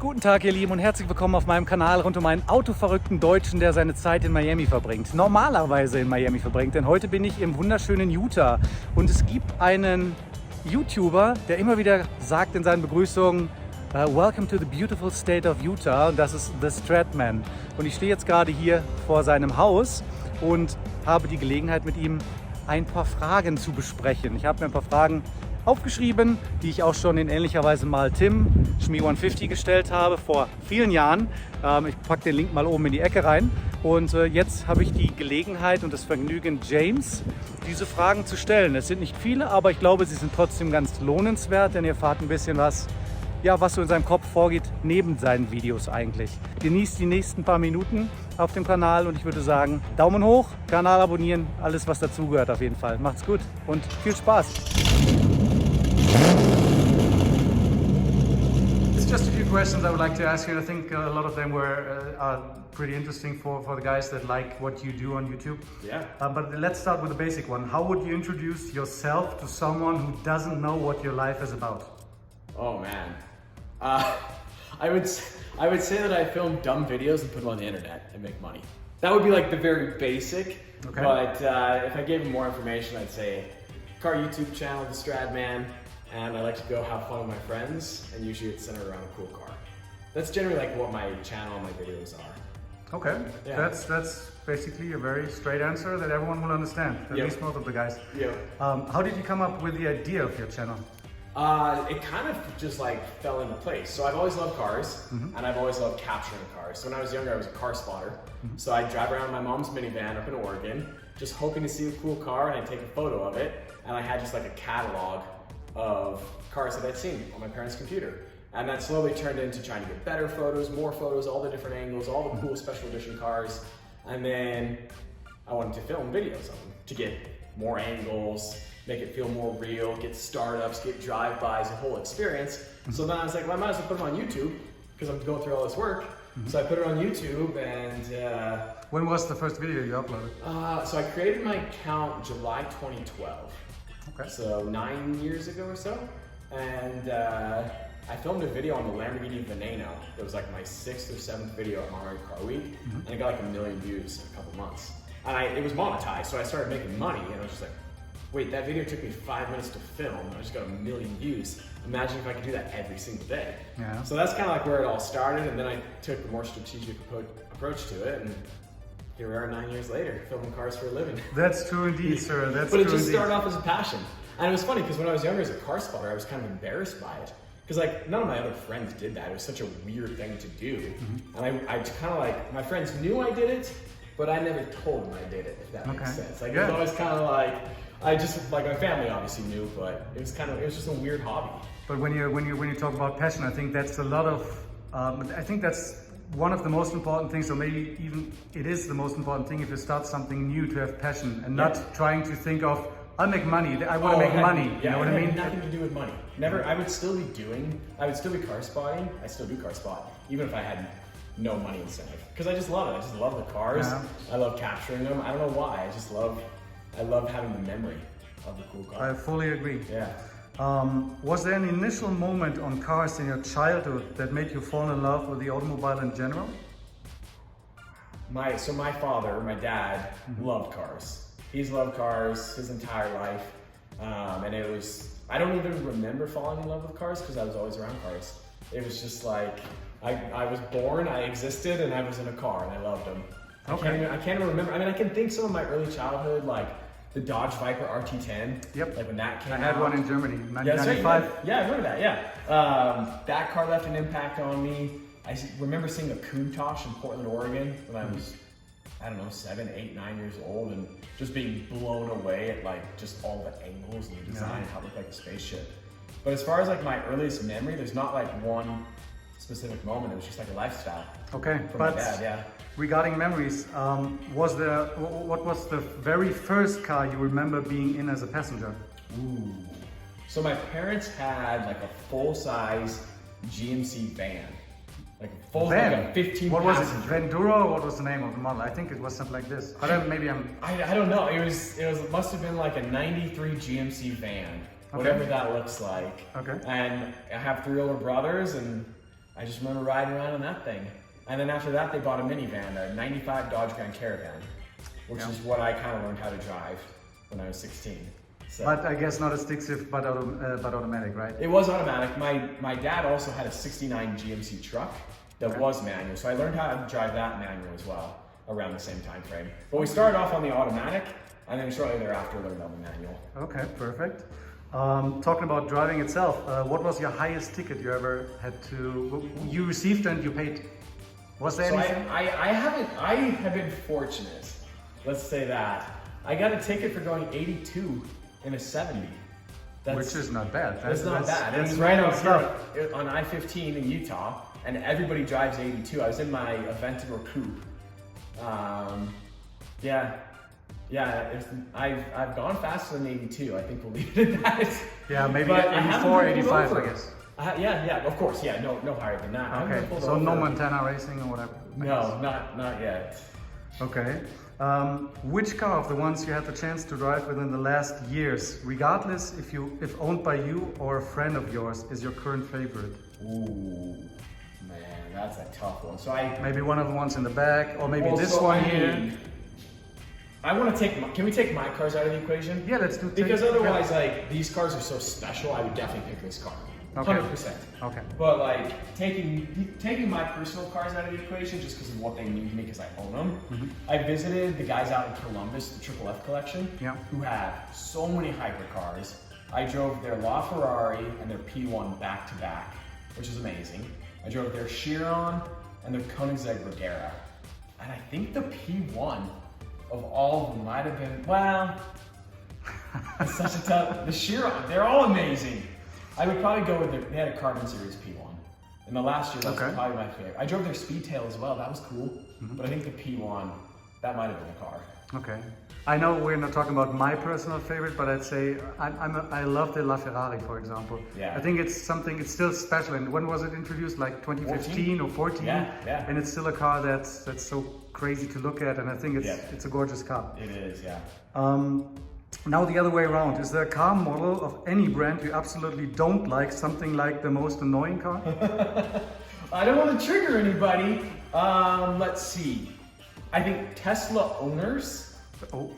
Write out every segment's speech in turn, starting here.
Guten Tag ihr Lieben und herzlich willkommen auf meinem Kanal rund um einen autoverrückten Deutschen, der seine Zeit in Miami verbringt. Normalerweise in Miami verbringt, denn heute bin ich im wunderschönen Utah. Und es gibt einen YouTuber, der immer wieder sagt in seinen Begrüßungen, Welcome to the beautiful state of Utah. Und das ist the Stradman. Und ich stehe jetzt gerade hier vor seinem Haus und habe die Gelegenheit mit ihm ein paar Fragen zu besprechen. Ich habe mir ein paar Fragen aufgeschrieben, die ich auch schon in ähnlicher Weise mal Tim, Schmi150 gestellt habe vor vielen Jahren. Ich packe den Link mal oben in die Ecke rein. Und jetzt habe ich die Gelegenheit und das Vergnügen, James diese Fragen zu stellen. Es sind nicht viele, aber ich glaube, sie sind trotzdem ganz lohnenswert, denn ihr erfahrt ein bisschen was, ja, was so in seinem Kopf vorgeht, neben seinen Videos eigentlich. Genießt die nächsten paar Minuten auf dem Kanal und ich würde sagen, Daumen hoch, Kanal abonnieren, alles was dazugehört auf jeden Fall. Macht's gut und viel Spaß! It's just a few questions I would like to ask you. I think a lot of them are pretty interesting for the guys that like what you do on YouTube. Yeah. But let's start with the basic one. How would you introduce yourself to someone who doesn't know what your life is about? Oh man. I would say that I film dumb videos and put them on the internet and make money. That would be like the very basic. Okay. But if I gave them more information, I'd say car YouTube channel, the Stradman, and I like to go have fun with my friends, and usually it's centered around a cool car. That's generally like what my channel and my videos are. Okay, Yeah. that's basically a very straight answer that everyone will understand, at Yep. least most of the guys. Yeah. How did you come up with the idea of your channel? It kind of just like fell into place. So I've always loved cars, and I've always loved capturing cars. So when I was younger, I was a car spotter. So I'd drive around my mom's minivan up in Oregon, just hoping to see a cool car, and I'd take a photo of it. And I had just like a catalog of cars that I'd seen on my parents' computer. And that slowly turned into trying to get better photos, more photos, all the different angles, all the cool special edition cars. And then I wanted to film videos of them to get more angles, make it feel more real, get startups, get drive-bys, the whole experience. So then I was like, well, I might as well put them on YouTube because I'm going through all this work. So I put it on YouTube and... When was the first video you uploaded? so I created my account July 2012. Okay. So 9 years ago or so. And I filmed a video on the Lamborghini Veneno. It was like my 6th or 7th video at Monterey Car Week. And it got like 1 million views in a couple months. And it was monetized, so I started making money and I was just like, wait, that video took me 5 minutes to film and I just got 1 million views. Imagine if I could do that every single day. Yeah. So that's kind of like where it all started, and then I took a more strategic approach to it, and here we are 9 years later, filming cars for a living. That's true indeed, sir. That's But it true just indeed. started off as a passion. And it was funny because when I was younger as a car spotter, I was kind of embarrassed by it. Because like none of my other friends did that. It was such a weird thing to do. And I kind of like, my friends knew I did it, but I never told them I did it, if that makes sense. Like it was always kind of like, I just, like my family obviously knew, but it was just a weird hobby. But when you talk about passion, I think that's a lot of, I think that's one of the most important things, or maybe even it is the most important thing if you start something new, to have passion and not trying to think of, I'll make money, I want to make money, you know what I mean? Nothing to do with money. Never, I would still be car spotting, I still do car spot, even if I had no money incentive. Because I just love it, I just love the cars, I love capturing them, I don't know why, I love having the memory of the cool car. I fully agree. Yeah. Was there an initial moment on cars in your childhood that made you fall in love with the automobile in general? My father, my dad, loved cars. He's loved cars his entire life. And I don't even remember falling in love with cars because I was always around cars. It was just like, I was born, I existed, and I was in a car and I loved them. Okay. I can't even remember. I mean, I can think some of my early childhood, like the Dodge Viper RT10. Yep. Like when that came out. I had one in Germany, in Yeah, that's right, 1995. yeah, I remember that, yeah. That car left an impact on me. I remember seeing a Countach in Portland, Oregon when I was, I don't know, 7, 8, 9 years old, and just being blown away at like just all the angles and the design, how it looked like a spaceship. But as far as like my earliest memory, there's not like one specific moment. It was just like a lifestyle. Okay, from but my dad, yeah. regarding memories, what was the very first car you remember being in as a passenger? Ooh. So my parents had like a full-size GMC van. Like a full, Van? like a 15 What was it? passenger. Venduro? Or what was the name of the model? I think it was something like this. But I don't know. It must have been like a 93 GMC van, whatever that looks like. Okay. And I have 3 older brothers, and I just remember riding around in that thing. And then after that, they bought a minivan, a 95 Dodge Grand Caravan, which is what I kind of learned how to drive when I was 16. So, But I guess not a stick shift, but automatic, right? it was automatic. My dad also had a 69 GMC truck that was manual, so I learned how to drive that manual as well around the same time frame. But we started off on the automatic, and then shortly thereafter learned on the manual. Okay, perfect. Talking about driving itself, what was your highest ticket you ever had to, you received and you paid? Was there So anything? I have been fortunate, let's say that. I got a ticket for going 82 in a 70. Which is not bad. That's not bad. That's It's right normal out here on I-15 in Utah, and everybody drives 82. I was in my Aventador coupe. I've gone faster than 82. I think we'll leave it at that. Yeah, maybe But I haven't 84, been pulled 85, over. I guess. Of course, no higher than that. I haven't Okay, been pulled so no over. Montana racing or whatever? I No, guess. not yet. Okay. Which car of the ones you had the chance to drive within the last years, regardless if owned by you or a friend of yours, is your current favorite? Ooh, man, that's a tough one. So Maybe one of the ones in the back, or maybe Well, this so one I here. mean, I want to take. Can we take my cars out of the equation? Yeah, let's do. Because otherwise, like like, these cars are so special, I would definitely pick this car. Okay. 100%. Okay. But like, taking my personal cars out of the equation just because of what they mean to me because I own them. I visited the guys out in Columbus, the Triple F collection, Yeah. who have so many hypercars. I drove their LaFerrari and their P1 back to back, which is amazing. I drove their Chiron and their Koenigsegg Regera. And I think the P1 of all of them might have been, well, it's such a tough, the Chiron, they're all amazing. I would probably go with they had a Carbon Series P1. In the last year, that was probably my favorite. I drove their Speedtail as well, that was cool. But I think the P1, that might have been the car. Okay. I know we're not talking about my personal favorite, but I'd say I love the LaFerrari, for example. Yeah. I think it's still special. And when was it introduced? Like 2015 or 14? Yeah. And it's still a car that's so crazy to look at, and I think it's a gorgeous car. It is, yeah. Now the other way around. Is there a car model of any brand you absolutely don't like? Something like the most annoying car? I don't want to trigger anybody. Let's see. I think Tesla owners. Oh.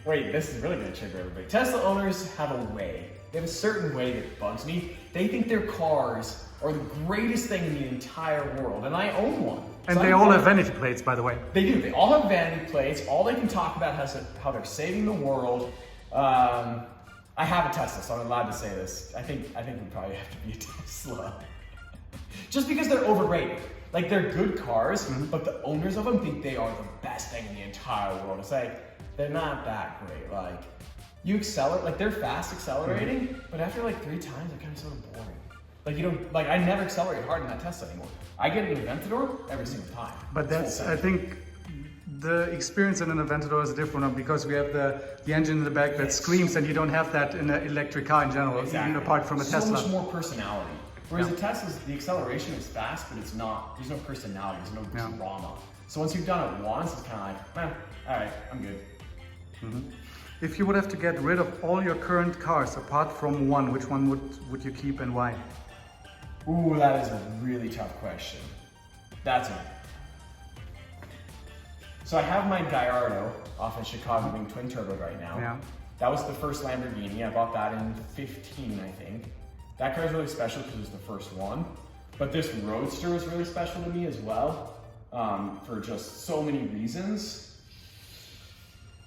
Wait, this is really going to trigger everybody. Tesla owners have a way. They have a certain way that bugs me. They think their cars are the greatest thing in the entire world, and I own one. And they all have vanity plates, by the way. They do. They all have vanity plates. All they can talk about is how they're saving the world. I have a Tesla, so I'm allowed to say this. I think we probably have to be a Tesla. Just because they're overrated. Like, they're good cars, but the owners of them think they are the best thing in the entire world. It's like, they're not that great. Like, you accelerate, like, they're fast accelerating, but after like 3 times, they're kind of sort of boring. Like, you don't, like, I never accelerate hard in that Tesla anymore. I get an Aventador every single time. But that's, I think, the experience in an Aventador is a different one because we have the engine in the back that screams, and you don't have that in an electric car in general, even apart from a Tesla. So much more personality. Whereas the Tesla's, the acceleration is fast, but it's not, there's no personality, there's no drama. So once you've done it once, it's kind of like, all right, I'm good. If you would have to get rid of all your current cars apart from one, which one would you keep and why? Ooh, that is a really tough question. That's it. So I have my Gallardo off in Chicago being twin turbo right now. Yeah. That was the first Lamborghini. I bought that in 15, I think. That car is really special because it was the first one. But this Roadster is really special to me as well, for just so many reasons.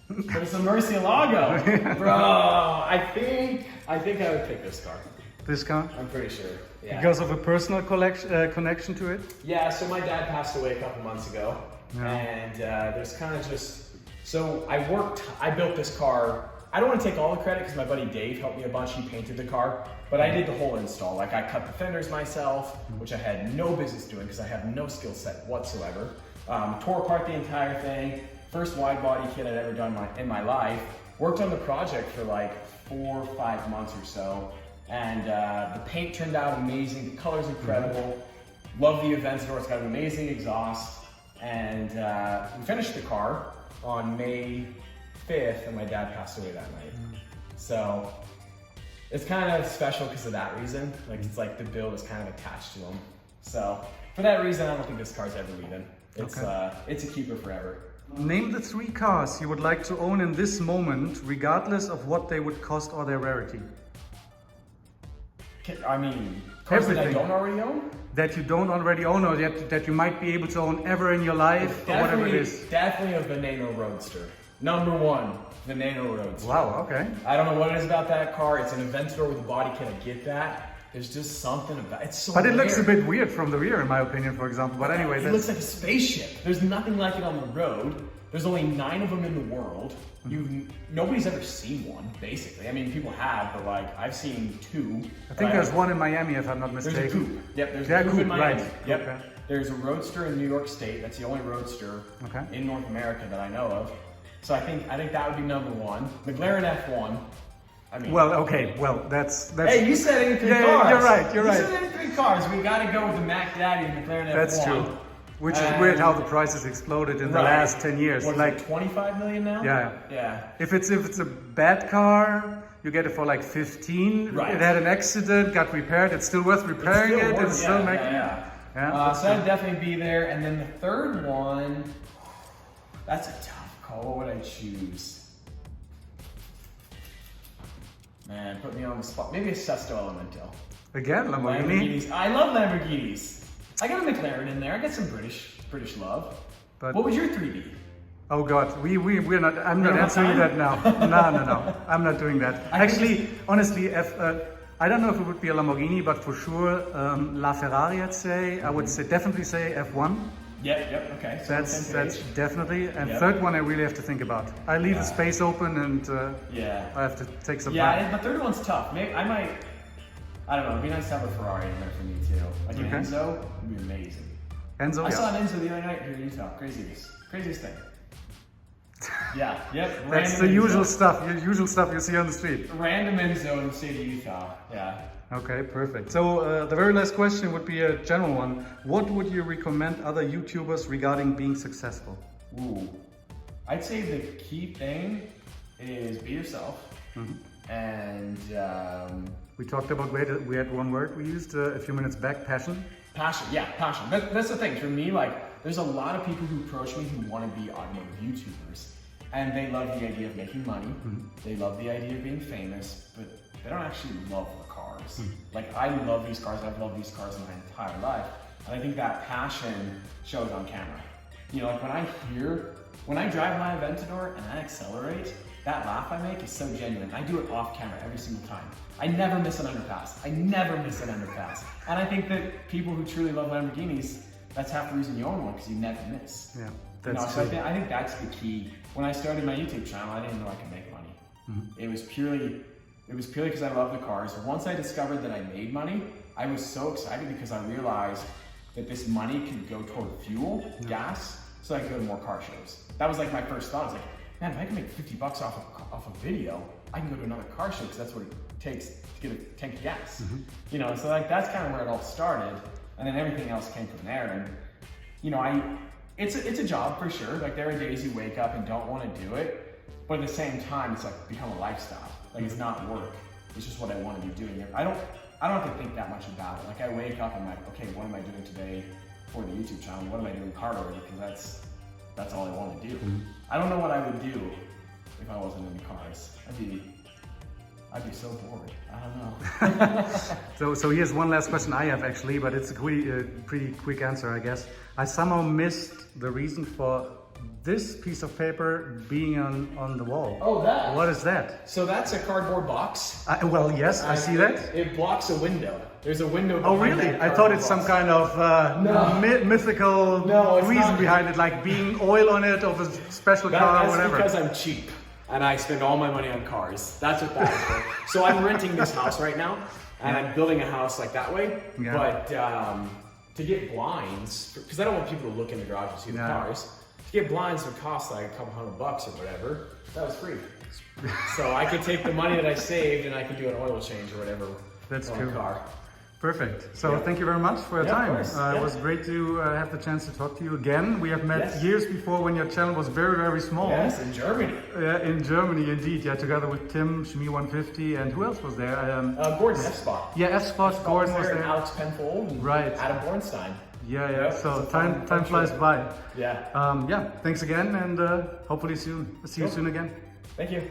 But it's a Murcielago, bro. I think I would pick this car. This car? I'm pretty sure. Yeah. Because of a personal connection to it? Yeah. So my dad passed away a couple months ago, and there's kind of just. So I built this car. I don't want to take all the credit because my buddy Dave helped me a bunch. He painted the car, but I did the whole install. Like, I cut the fenders myself, which I had no business doing because I have no skill set whatsoever. Tore apart the entire thing. First wide body kit I'd ever done in my life. Worked on the project for like 4 or 5 months or so. And the paint turned out amazing. The color's incredible. Love the Aventador. It's got an amazing exhaust. And we finished the car on May 5th, and my dad passed away that night. So it's kind of special because of that reason. Like, it's like the build is kind of attached to him. So for that reason, I don't think this car's ever leaving. Okay. It's a keeper forever. Name the 3 cars you would like to own in this moment, regardless of what they would cost or their rarity. I mean, cars that I don't already own? That you don't already own, or that you might be able to own ever in your life, or whatever it is. Definitely a Veneno Roadster. Number 1, Veneno Roadster. Wow, okay. I don't know what it is about that car. It's an Aventador with a body kit. I get that. There's just something about it. But it looks a bit weird from the rear, in my opinion, for example. But anyway, it looks like a spaceship. There's nothing like it on the road. There's only 9 of them in the world. Nobody's ever seen one, basically. I mean, people have, but like I've seen 2. I think there's one in Miami, if I'm not mistaken. There's a coupe. Yep, there's a coupe in Miami. Right. Yep. Okay. There's a Roadster in New York State. That's the only Roadster in North America that I know of. So I think that would be number 1. McLaren F1. I mean, that's. Hey, you said any 3 cars. You're right. You said any 3 cars. We got to go with the Mac Daddy and McLaren F1. That's true. Which is weird how the prices exploded in the last 10 years. What, like 25 million now? Yeah. If it's a bad car, you get it for like 15. Right. It had an accident, got repaired. It's still worth repairing it. It's still making so that'd definitely be there. And then the third one, that's a tough call. What would I choose? Man, put me on the spot. Maybe a Sesto Elemento. Again, Lamborghini. I love Lamborghinis. I got a McLaren in there. I got some British love. But what would your 3 be? Oh God, we're not. I'm not answering that now. No. I'm not doing that. Actually, honestly, I don't know if it would be a Lamborghini, but for sure, La Ferrari. I would definitely say F1. Yep. Okay. So that's definitely. And third one, I really have to think about. I leave the space open, and I have to take some time. Yeah, the third one's tough. Maybe I might. I don't know. It'd be nice to have a Ferrari in there for me too. Like an Enzo, would be amazing. Enzo, I saw an Enzo the other night here in Utah. Craziest thing. Yeah. Yep. That's the usual stuff. Usual stuff you see on the street. Random Enzo in the state of Utah. Yeah. Okay, perfect. So the very last question would be a general one. What would you recommend other YouTubers regarding being successful? Ooh, I'd say the key thing is be yourself. And we talked about, we had one word we used a few minutes back, passion. Passion. That's the thing. For me, like, there's a lot of people who approach me who want to be automotive YouTubers. And they love the idea of making money. They love the idea of being famous, but they don't actually love the cars. Like, I love these cars. I've loved these cars my entire life. And I think that passion shows on camera. You know, like when I drive my Aventador and I accelerate, that laugh I make is so genuine. I do it off camera every single time. I never miss an underpass. And I think that people who truly love Lamborghinis, that's half the reason you own one, because you never miss. Yeah, that's true. So I think that's the key. When I started my YouTube channel, I didn't know I could make money. It was purely because I love the cars. Once I discovered that I made money, I was so excited because I realized that this money could go toward fuel, gas, so I could go to more car shows. That was like my first thought. I was like, man, if I can make $50 off a video, I can go to another car show because that's what it takes to get a tank of gas. You know, so like that's kind of where it all started, and then everything else came from there. And you know, it's a job for sure. Like there are days you wake up and don't want to do it, but at the same time, it's like become a lifestyle. Like it's not work. It's just what I want to be doing. I don't have to think that much about it. Like I wake up and I'm like, okay, what am I doing today for the YouTube channel? What am I doing car related? Because that's all I want to do. I don't know what I would do if I wasn't into cars. I'd be so bored. I don't know. So here's one last question I have actually, but it's a pretty quick answer, I guess. I somehow missed the reason for this piece of paper being on the wall. Oh, that. What is that? So that's a cardboard box. Well, yes, I see that. It blocks a window. There's a window. Oh, really? I thought it's some kind of mythical reason behind it, like being oil on it of a special car or whatever. That's because I'm cheap and I spend all my money on cars. That's what that is for. So I'm renting this house right now, and I'm building a house like that way. Yeah. But to get blinds, because I don't want people to look in the garage and see the cars. To get blinds would cost like a couple $100 or whatever. That was free. So I could take the money that I saved and I could do an oil change or whatever on the car. Perfect. So Yeah. thank you very much for your Yeah, of time. course. It Yeah. was great to have the chance to talk to you again. We have met Yes. years before when your channel was very, very small. Yes, in Germany. In Germany, indeed. Yeah, together with Tim, Shmi 150, and who else was there? Gordon F-Spot. Yeah, F-Spot, Gordon was and there. Alex Penfold and Right. Adam Bornstein. Yeah. Yep, So it's a fun time flies trip. by. Yeah. Yeah. Thanks again, and hopefully see you soon again. Thank you.